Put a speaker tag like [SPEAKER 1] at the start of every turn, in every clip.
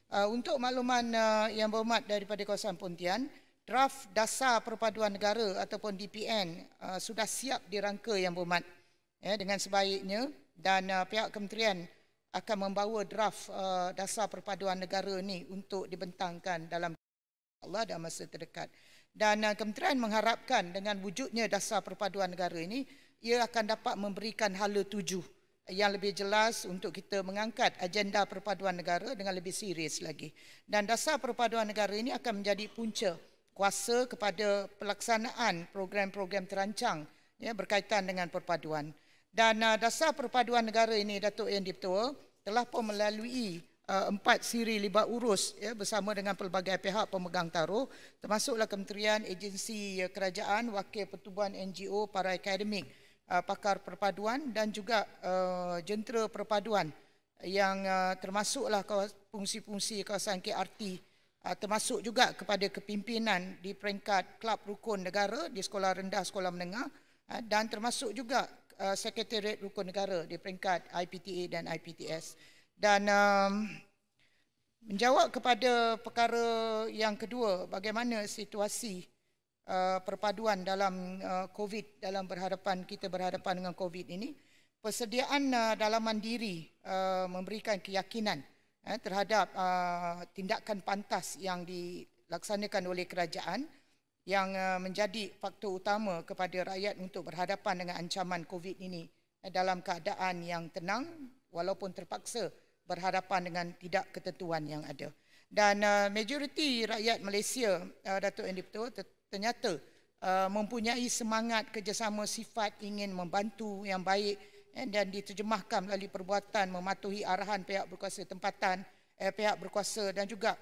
[SPEAKER 1] Untuk makluman Yang Berhormat daripada kawasan Pontian, draft Dasar Perpaduan Negara ataupun DPN sudah siap dirangka Yang Berhormat dengan sebaiknya, dan pihak kementerian akan membawa draft Dasar Perpaduan Negara ni untuk dibentangkan dalam Allah dalam masa terdekat. Dan kementerian mengharapkan dengan wujudnya Dasar Perpaduan Negara ini, ia akan dapat memberikan hala tuju yang lebih jelas untuk kita mengangkat agenda perpaduan negara dengan lebih serius lagi. Dan Dasar Perpaduan Negara ini akan menjadi punca kuasa kepada pelaksanaan program-program terancang berkaitan dengan perpaduan. Dan Dasar Perpaduan Negara ini, Datuk Yang di-Pertua, telah pun melalui 4 siri libat urus bersama dengan pelbagai pihak pemegang taruh, termasuklah kementerian, agensi kerajaan, wakil pertubuhan NGO, para akademik, pakar perpaduan dan juga jentera perpaduan yang termasuklah fungsi-fungsi kawasan KRT, termasuk juga kepada kepimpinan di peringkat Kelab Rukun Negara di sekolah rendah, sekolah menengah, dan termasuk juga Sekretariat Rukun Negara di peringkat IPTA dan IPTS. Dan menjawab kepada perkara yang kedua, bagaimana situasi perpaduan dalam COVID, dalam kita berhadapan dengan COVID ini, persediaan dalaman diri memberikan keyakinan terhadap tindakan pantas yang dilaksanakan oleh kerajaan yang menjadi faktor utama kepada rakyat untuk berhadapan dengan ancaman COVID ini dalam keadaan yang tenang walaupun terpaksa berhadapan dengan tidak ketentuan yang ada. Dan majoriti rakyat Malaysia, Datuk Yang di-Pertua, ternyata mempunyai semangat kerjasama, sifat ingin membantu yang baik dan diterjemahkan melalui perbuatan mematuhi arahan pihak berkuasa tempatan, pihak berkuasa, dan juga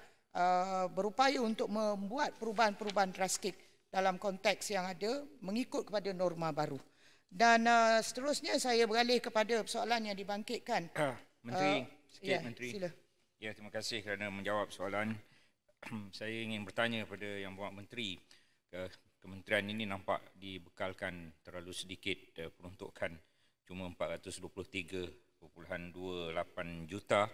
[SPEAKER 1] berupaya untuk membuat perubahan-perubahan drastik dalam konteks yang ada mengikut kepada norma baru. Dan seterusnya saya beralih kepada persoalan yang dibangkitkan.
[SPEAKER 2] Menteri, Menteri.
[SPEAKER 1] Sila.
[SPEAKER 2] Ya, terima kasih kerana menjawab soalan. Saya ingin bertanya kepada Yang Berhormat Menteri, kementerian ini nampak dibekalkan terlalu sedikit peruntukan, cuma 423.28 juta.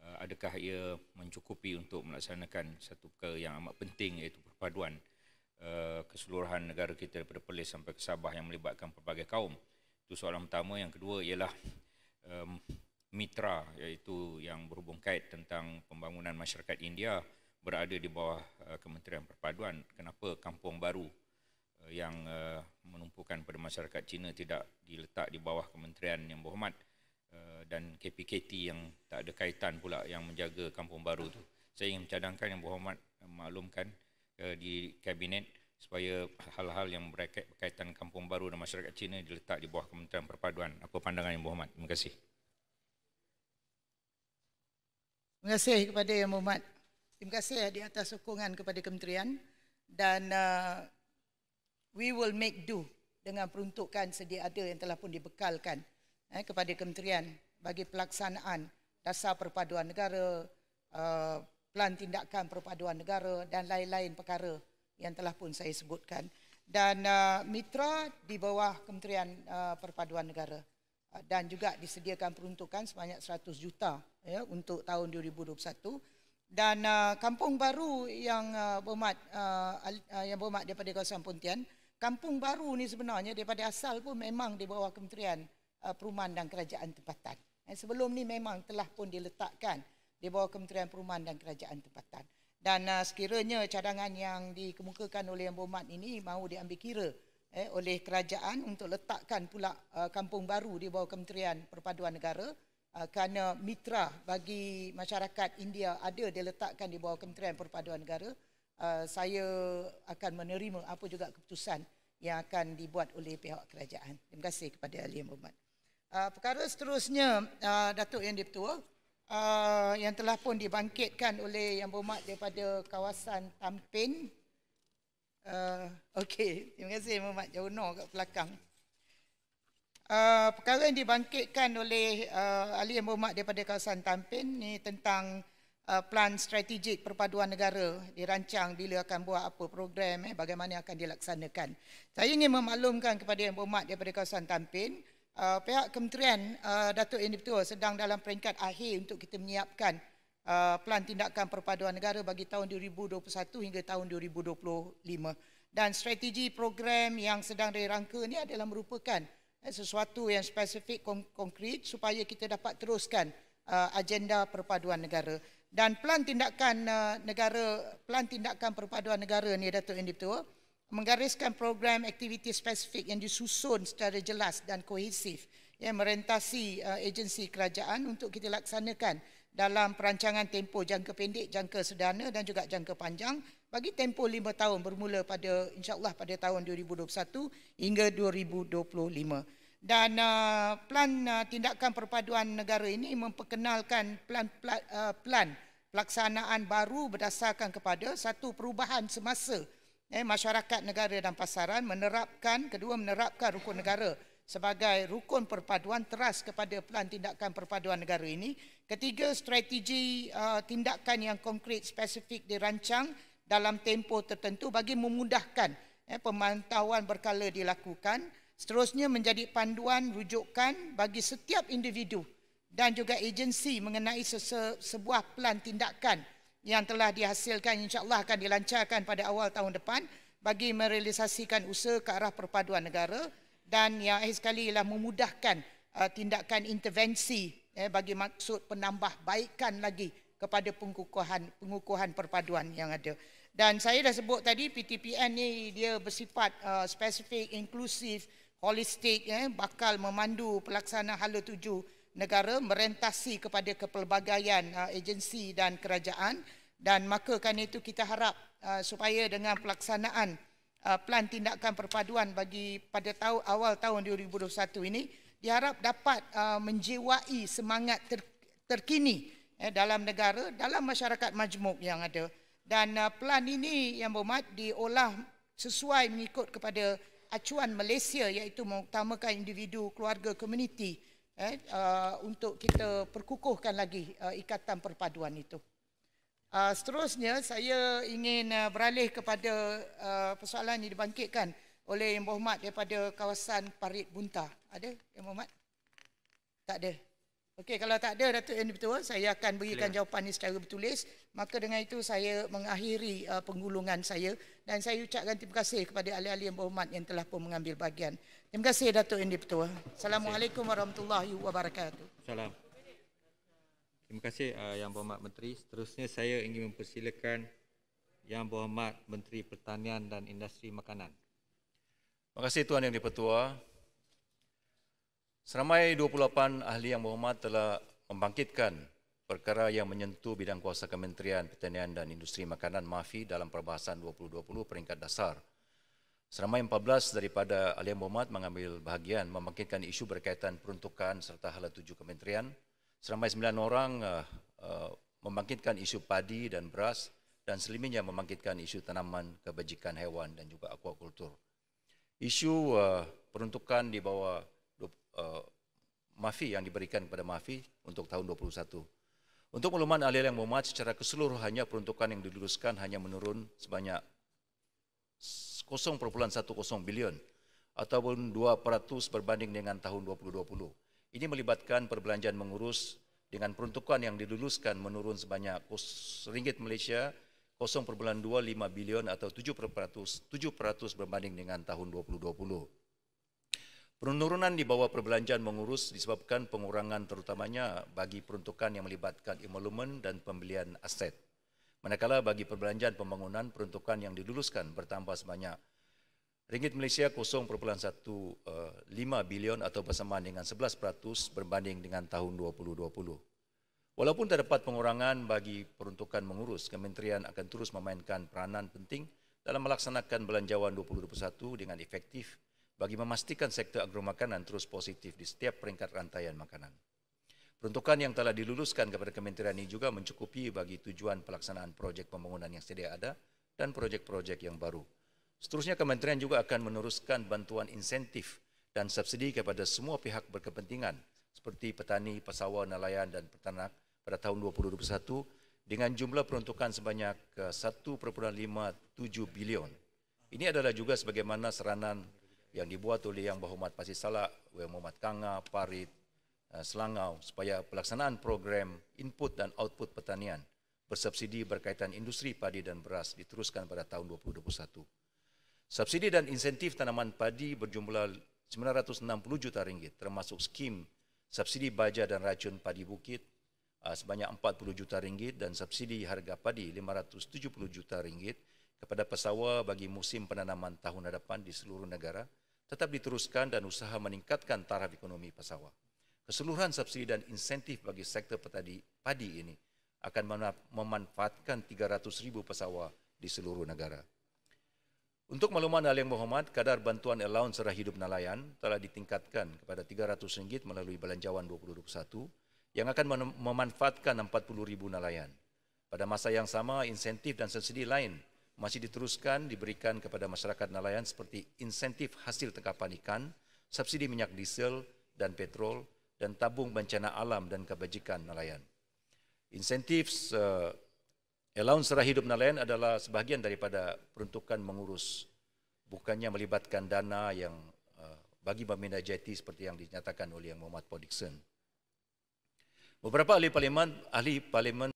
[SPEAKER 2] Adakah ia mencukupi untuk melaksanakan satu perkara yang amat penting, iaitu perpaduan keseluruhan negara kita daripada Perlis sampai ke Sabah yang melibatkan pelbagai kaum? Itu soalan pertama. Yang kedua ialah mitra, iaitu yang berhubung kait tentang pembangunan masyarakat India berada di bawah Kementerian Perpaduan. Kenapa kampung baru yang menumpukan pada masyarakat Cina tidak diletak di bawah Kementerian Yang Berhormat, dan KPKT yang tak ada kaitan pula yang menjaga kampung baru itu? Saya ingin mencadangkan Yang Berhormat maklumkan di Kabinet supaya hal-hal yang berkaitan kampung baru dan masyarakat Cina diletak di bawah Kementerian Perpaduan. Apa pandangan Yang Berhormat? Terima kasih.
[SPEAKER 1] Terima kasih kepada Yang Berhormat. Terima kasih di atas sokongan kepada kementerian, dan we will make do dengan peruntukan sedia ada yang telah pun dibekalkan kepada kementerian bagi pelaksanaan Dasar Perpaduan Negara, Pelan Tindakan Perpaduan Negara dan lain-lain perkara yang telah pun saya sebutkan. Dan mitra di bawah Kementerian Perpaduan Negara, dan juga disediakan peruntukan sebanyak 100 juta untuk tahun 2021. Dan kampung baru yang berhormat daripada kawasan Pontian, kampung baru ni sebenarnya daripada asal pun memang di bawah Kementerian Perumahan dan Kerajaan Tempatan. Sebelum ni memang telah pun diletakkan di bawah Kementerian Perumahan dan Kerajaan Tempatan. Dan sekiranya cadangan yang dikemukakan oleh Yang Berhormat ini mahu diambil kira oleh kerajaan untuk letakkan pula kampung baru di bawah Kementerian Perpaduan Negara, kerana mitra bagi masyarakat India ada diletakkan di bawah Kementerian Perpaduan Negara, saya akan menerima apa juga keputusan yang akan dibuat oleh pihak kerajaan. Terima kasih kepada Ahli Yang Berhormat. Perkara seterusnya, Datuk Yang di-Pertua, yang telah pun dibangkitkan oleh Yang Berhormat daripada kawasan Tampin. Okey, terima kasih Yang Berhormat, jauh no kat belakang. Perkara yang dibangkitkan oleh Ahli Yang Berhormat daripada kawasan Tampin ni tentang plan strategik perpaduan negara dirancang bila akan buat apa program, bagaimana akan dilaksanakan. Saya ingin memaklumkan kepada Yang Berhormat daripada kawasan Tampin, pihak kementerian Datuk Yang di-Pertua sedang dalam peringkat akhir untuk kita menyiapkan Pelan Tindakan Perpaduan Negara bagi tahun 2021 hingga tahun 2025. Dan strategi program yang sedang dirangka ini adalah merupakan sesuatu yang spesifik konkret supaya kita dapat teruskan agenda perpaduan negara. Dan Pelan Tindakan Pelan Tindakan Perpaduan Negara ni, Datuk Yang di-Pertua, menggariskan program aktiviti spesifik yang disusun secara jelas dan kohesif yang merentasi agensi kerajaan untuk kita laksanakan dalam perancangan tempoh jangka pendek, jangka sederhana dan juga jangka panjang bagi tempoh 5 tahun bermula pada insya-Allah pada tahun 2021 hingga 2025. Dan Pelan Tindakan Perpaduan Negara ini memperkenalkan plan pelaksanaan baru berdasarkan kepada satu perubahan semasa masyarakat negara dan pasaran, menerapkan rukun negara sebagai rukun perpaduan teras kepada Pelan Tindakan Perpaduan Negara ini. Ketiga, strategi tindakan yang konkret spesifik dirancang dalam tempoh tertentu bagi memudahkan pemantauan berkala dilakukan. Seterusnya menjadi panduan rujukan bagi setiap individu dan juga agensi mengenai sebuah plan tindakan yang telah dihasilkan, insya-Allah akan dilancarkan pada awal tahun depan bagi merealisasikan usaha ke arah perpaduan negara. Dan yang akhir sekali ialah memudahkan tindakan intervensi bagi maksud penambahbaikan lagi kepada pengukuhan perpaduan yang ada. Dan saya dah sebut tadi, PTPN ni dia bersifat spesifik, inklusif, holistik, bakal memandu pelaksanaan hala tuju negara, merentasi kepada kepelbagaian agensi dan kerajaan. Dan maka kerana itu kita harap supaya dengan pelaksanaan Pelan Tindakan Perpaduan bagi pada awal tahun 2021 ini diharap dapat menjiwai semangat terkini dalam negara, dalam masyarakat majmuk yang ada. Dan pelan ini yang berhormat diolah sesuai mengikut kepada acuan Malaysia, iaitu mengutamakan individu, keluarga, komuniti untuk kita perkukuhkan lagi ikatan perpaduan itu. Seterusnya saya ingin beralih kepada persoalan yang dibangkitkan oleh Yang Berhormat daripada kawasan Parit Bunta. Ada Yang Berhormat? Tak ada. Okey, kalau tak ada, Datuk Yang di-Pertua, saya akan berikan jawapan ini secara bertulis. Maka dengan itu saya mengakhiri penggulungan saya dan saya ucapkan terima kasih kepada ahli-ahli Yang Berhormat yang telah pun mengambil bahagian. Terima kasih Datuk Yang di-Pertua. Assalamualaikum warahmatullahi wabarakatuh.
[SPEAKER 3] Salam. Terima kasih Yang Berhormat Menteri. Seterusnya saya ingin mempersilakan Yang Berhormat Menteri Pertanian dan Industri Makanan.
[SPEAKER 4] Terima kasih Tuan Yang di-Pertua. Seramai 28 ahli Yang Berhormat telah membangkitkan perkara yang menyentuh bidang kuasa Kementerian Pertanian dan Industri Makanan MAFI dalam perbahasan 2020 peringkat dasar. Seramai 14 daripada ahli Yang Berhormat mengambil bahagian membangkitkan isu berkaitan peruntukan serta hala tuju kementerian. Seramai 9 orang membangkitkan isu padi dan beras dan selebihnya membangkitkan isu tanaman, kebajikan haiwan dan juga akuakultur. Isu peruntukan di bawah MAFI yang diberikan kepada MAFI untuk tahun 2021. Untuk makluman ahli Yang Berhormat, secara keseluruhannya peruntukan yang diluluskan hanya menurun sebanyak 0.10 bilion ataupun 2% berbanding dengan tahun 2020. Ini melibatkan perbelanjaan mengurus dengan peruntukan yang diluluskan menurun sebanyak RM Malaysia 0.25 bilion atau 7% berbanding dengan tahun 2020. Penurunan di bawah perbelanjaan mengurus disebabkan pengurangan terutamanya bagi peruntukan yang melibatkan emolumen dan pembelian aset. Manakala bagi perbelanjaan pembangunan, peruntukan yang diluluskan bertambah sebanyak Ringgit Malaysia 0.15 bilion atau bersamaan dengan 11% berbanding dengan tahun 2020. Walaupun terdapat pengurangan bagi peruntukan mengurus, Kementerian akan terus memainkan peranan penting dalam melaksanakan belanjawan 2021 dengan efektif bagi memastikan sektor agromakanan terus positif di setiap peringkat rantaian makanan. Peruntukan yang telah diluluskan kepada Kementerian ini juga mencukupi bagi tujuan pelaksanaan projek pembangunan yang sedia ada dan projek-projek yang baru. Seterusnya, Kementerian juga akan meneruskan bantuan insentif dan subsidi kepada semua pihak berkepentingan seperti petani, pesawat, nelayan dan peternak pada tahun 2021 dengan jumlah peruntukan sebanyak 1.57 bilion. Ini adalah juga sebagaimana seranan yang dibuat oleh Yang Berhormat Pasir Salak, Yang Berhormat Kanga, Parit, Selangau supaya pelaksanaan program input dan output pertanian bersubsidi berkaitan industri padi dan beras diteruskan pada tahun 2021. Subsidi dan insentif tanaman padi berjumlah RM960 juta termasuk skim subsidi baja dan racun padi bukit sebanyak RM40 juta dan subsidi harga padi RM570 juta kepada pesawar bagi musim penanaman tahun hadapan di seluruh negara tetap diteruskan dan usaha meningkatkan taraf ekonomi pesawar. Keseluruhan subsidi dan insentif bagi sektor padi ini akan memanfaatkan 300,000 pesawar di seluruh negara. Untuk makluman Yang Berhormat, kadar bantuan allowance sara hidup nelayan telah ditingkatkan kepada RM300 melalui Belanjawan 2021 yang akan memanfaatkan 40,000 nelayan. Pada masa yang sama, insentif dan subsidi lain masih diteruskan diberikan kepada masyarakat nelayan seperti insentif hasil tangkapan ikan, subsidi minyak diesel dan petrol, dan tabung bencana alam dan kebajikan nelayan. Insentif allowance sara hidup nelayan adalah sebahagian daripada peruntukan mengurus, bukannya melibatkan dana yang bagi membina JT seperti yang dinyatakan oleh Yang Berhormat Paul Dickson. Beberapa ahli parlimen